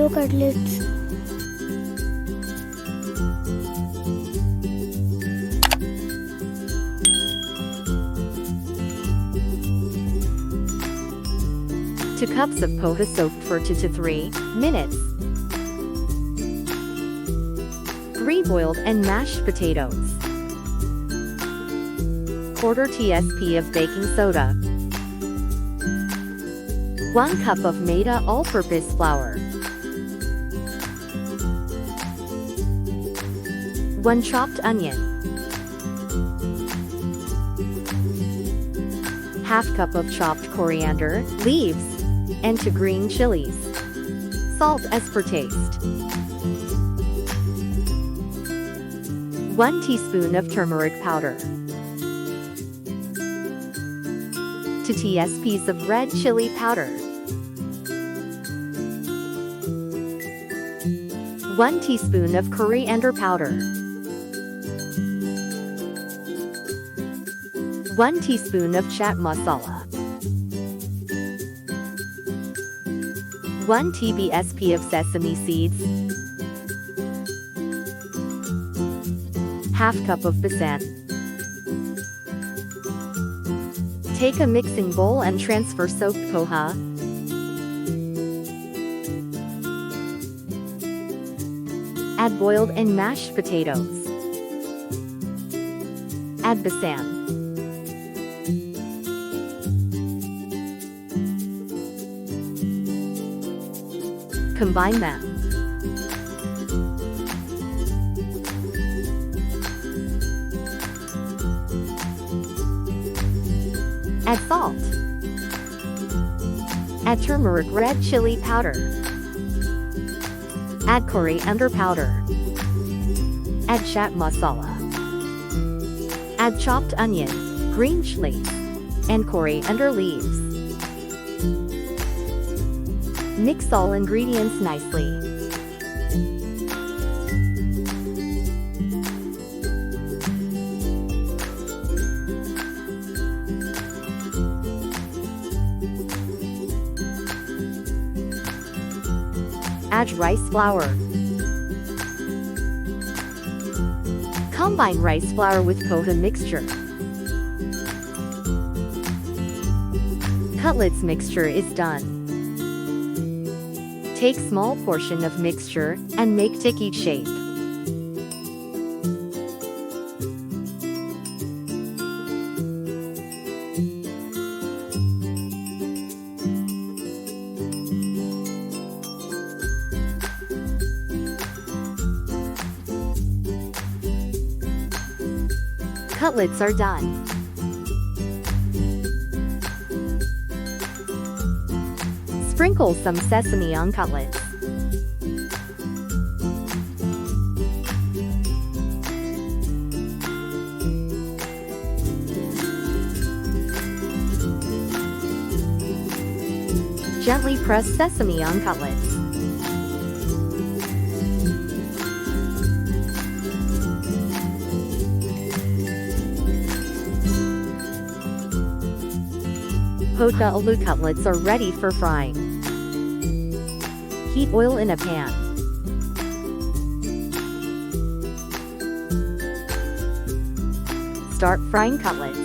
ALOO cutlets. Two cups of poha soaked for 2 to 3 minutes. 3 boiled and mashed potatoes. Quarter tsp of baking soda. 1 cup of maida all-purpose flour. 1 chopped onion. Half cup of chopped coriander, leaves, and 2 green chilies. Salt as per taste. 1 teaspoon of turmeric powder. 2 tsps of red chili powder. 1 teaspoon of coriander powder. 1 teaspoon of chaat masala. 1 tsp of sesame seeds. Half cup of besan. Take a mixing bowl and transfer soaked poha. Add boiled and mashed potatoes. Add besan. Combine them. Add salt. Add turmeric red chili powder. Add coriander powder. Add chaat masala. Add chopped onion, green chilies, and coriander leaves. Mix all ingredients nicely. Add rice flour. Combine rice flour with poha mixture. Cutlets mixture is done. Take small portion of mixture and make tikki shape. Cutlets are done. Sprinkle some sesame on cutlets. Gently press sesame on cutlets. Poha ALOO cutlets are ready for frying. Heat oil in a pan. Start frying cutlets.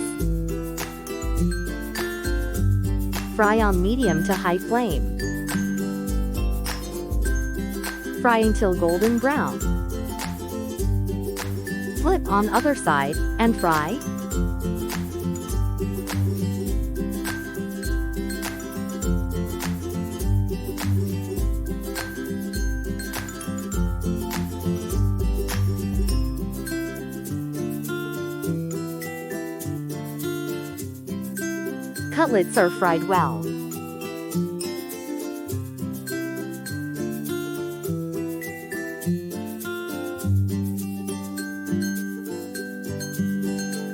Fry on medium to high flame. Fry until golden brown. Flip on other side and fry. Cutlets are fried well.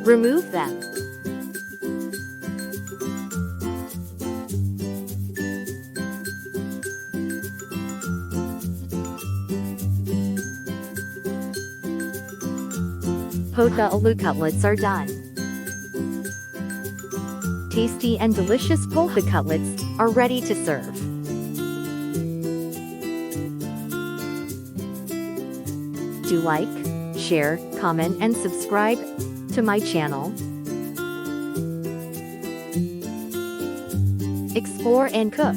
Remove them. Poha ALOO cutlets are done. Tasty and delicious poha cutlets are ready to serve. Do like, share, comment and subscribe to my channel. Explore and cook.